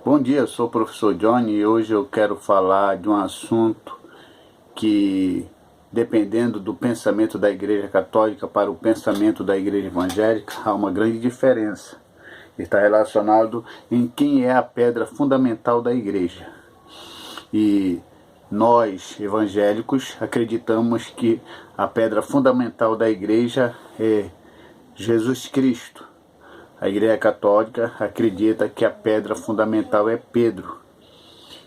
Bom dia, eu sou o professor Johnny e hoje eu quero falar de um assunto que, dependendo do pensamento da Igreja Católica para o pensamento da Igreja Evangélica, há uma grande diferença. Está relacionado em quem é a pedra fundamental da Igreja. E nós, evangélicos, acreditamos que a pedra fundamental da Igreja é Jesus Cristo. A Igreja Católica acredita que a pedra fundamental é Pedro.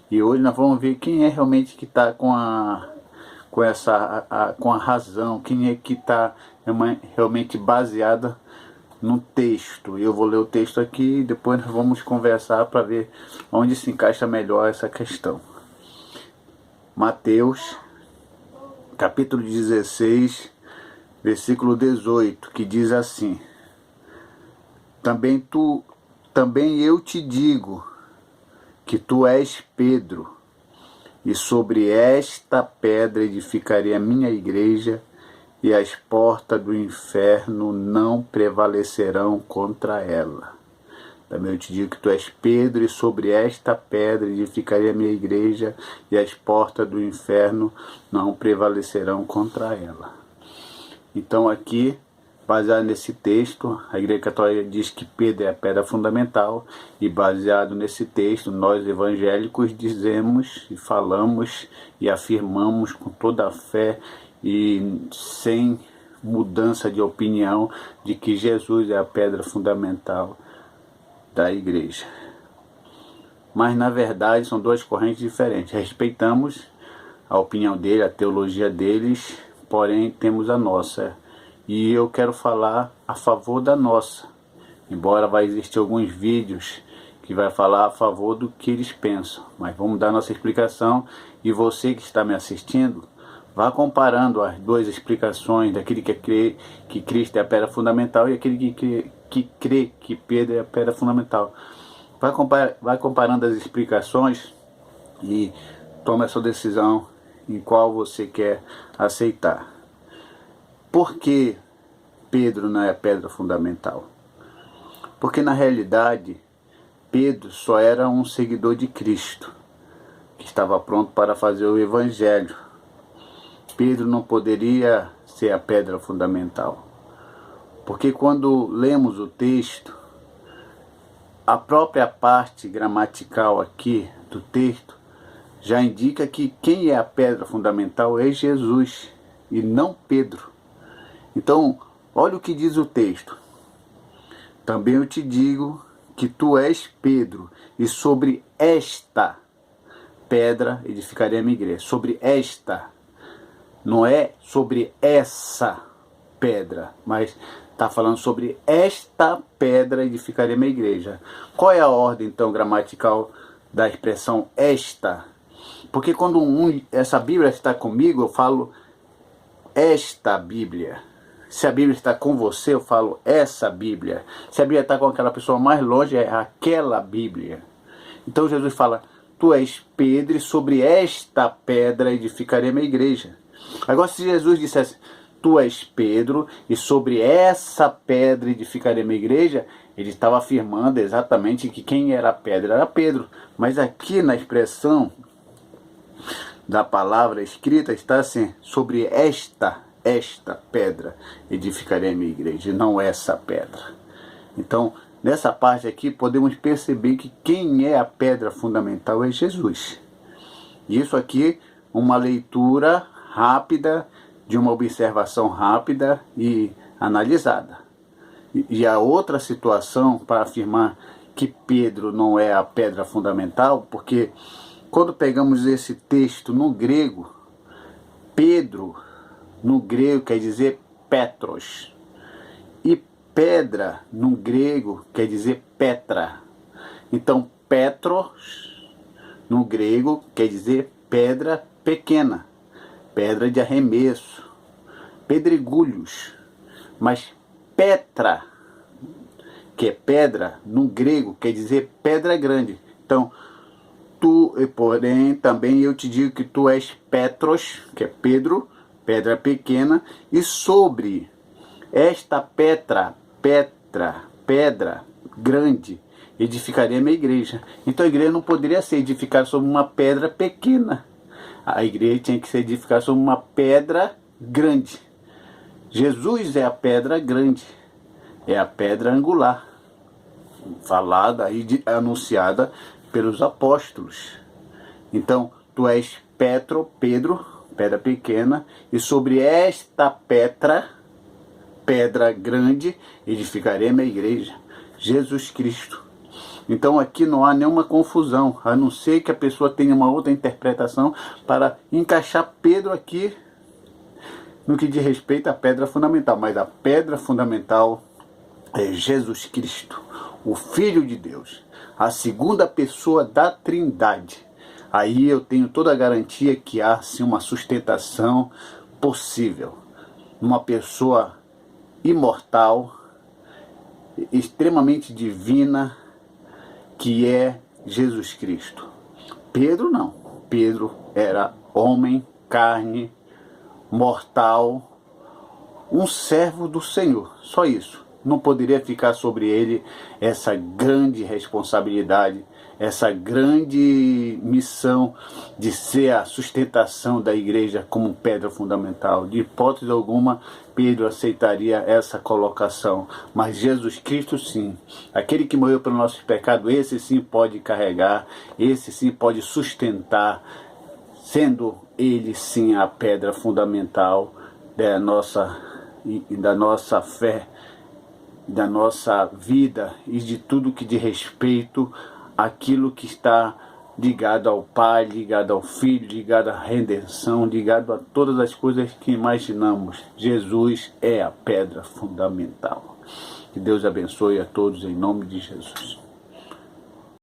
E hoje nós vamos ver quem é realmente que está com a razão, quem é que está realmente baseada no texto. Eu vou ler o texto aqui e depois nós vamos conversar para ver onde se encaixa melhor essa questão. Mateus, capítulo 16, versículo 18, que diz assim: Também eu te digo que tu és Pedro, e sobre esta pedra edificarei a minha igreja, e as portas do inferno não prevalecerão contra ela. Também eu te digo que tu és Pedro, e sobre esta pedra edificarei a minha igreja, e as portas do inferno não prevalecerão contra ela. Então aqui, baseado nesse texto, a Igreja Católica diz que Pedro é a pedra fundamental, e baseado nesse texto, nós evangélicos dizemos e falamos e afirmamos com toda a fé e sem mudança de opinião de que Jesus é a pedra fundamental da Igreja. Mas na verdade são duas correntes diferentes. Respeitamos a opinião dele, a teologia deles, porém temos a nossa. E eu quero falar a favor da nossa, embora vai existir alguns vídeos que vai falar a favor do que eles pensam. Mas vamos dar nossa explicação, e você que está me assistindo, vá comparando as duas explicações daquele que crê que Cristo é a pedra fundamental e aquele que crê que Pedro é a pedra fundamental. Vai comparando as explicações e tome a sua decisão em qual você quer aceitar. Por que Pedro não é a pedra fundamental? Porque na realidade Pedro só era um seguidor de Cristo, que estava pronto para fazer o Evangelho. Pedro não poderia ser a pedra fundamental, porque quando lemos o texto, a própria parte gramatical aqui do texto já indica que quem é a pedra fundamental é Jesus e não Pedro. Então, olha o que diz o texto. Também eu te digo que tu és Pedro, e sobre esta pedra edificarei a minha igreja. Sobre esta, não é sobre essa pedra, mas está falando sobre esta pedra edificarei a minha igreja. Qual é a ordem então gramatical da expressão esta? Porque quando essa Bíblia está comigo, eu falo esta Bíblia. Se a Bíblia está com você, eu falo essa Bíblia. Se a Bíblia está com aquela pessoa mais longe, é aquela Bíblia. Então Jesus fala: tu és Pedro, e sobre esta pedra edificarei a minha igreja. Agora, se Jesus dissesse: tu és Pedro, e sobre essa pedra edificarei a minha igreja, ele estava afirmando exatamente que quem era a pedra era Pedro. Mas aqui na expressão da palavra escrita está assim: sobre esta pedra edificarei a minha igreja, e não essa pedra. Então, nessa parte aqui, podemos perceber que quem é a pedra fundamental é Jesus. Isso aqui, uma leitura rápida, de uma observação rápida e analisada. E a outra situação para afirmar que Pedro não é a pedra fundamental, porque quando pegamos esse texto no grego, Pedro no grego quer dizer Petros, e pedra no grego quer dizer Petra. Então Petros no grego quer dizer pedra pequena, pedra de arremesso, pedregulhos. Mas Petra, que é pedra no grego, quer dizer pedra grande. Então porém também eu te digo que tu és Petros, que é Pedro, pedra pequena, e sobre esta pedra grande edificarei a minha igreja. Então a igreja não poderia ser edificada sobre uma pedra pequena. A igreja tinha que ser edificada sobre uma pedra grande. Jesus é a pedra grande, é a pedra angular, falada e anunciada pelos apóstolos. Então, tu és Pedro, pedra pequena, e sobre esta pedra grande, edificarei a minha igreja, Jesus Cristo. Então aqui não há nenhuma confusão, a não ser que a pessoa tenha uma outra interpretação para encaixar Pedro aqui no que diz respeito à pedra fundamental. Mas a pedra fundamental é Jesus Cristo, o Filho de Deus, a segunda pessoa da Trindade. Aí eu tenho toda a garantia que há sim uma sustentação possível. Uma pessoa imortal, extremamente divina, que é Jesus Cristo. Pedro não. Pedro era homem, carne, mortal, um servo do Senhor. Só isso. Não poderia ficar sobre ele essa grande responsabilidade, essa grande missão de ser a sustentação da igreja como pedra fundamental. De hipótese alguma, Pedro aceitaria essa colocação. Mas Jesus Cristo sim, aquele que morreu pelo nosso pecado, esse sim pode carregar, esse sim pode sustentar, sendo ele sim a pedra fundamental da nossa fé, da nossa vida e de tudo que diz respeito àquilo que está ligado ao Pai, ligado ao Filho, ligado à redenção, ligado a todas as coisas que imaginamos. Jesus é a pedra fundamental. Que Deus abençoe a todos em nome de Jesus.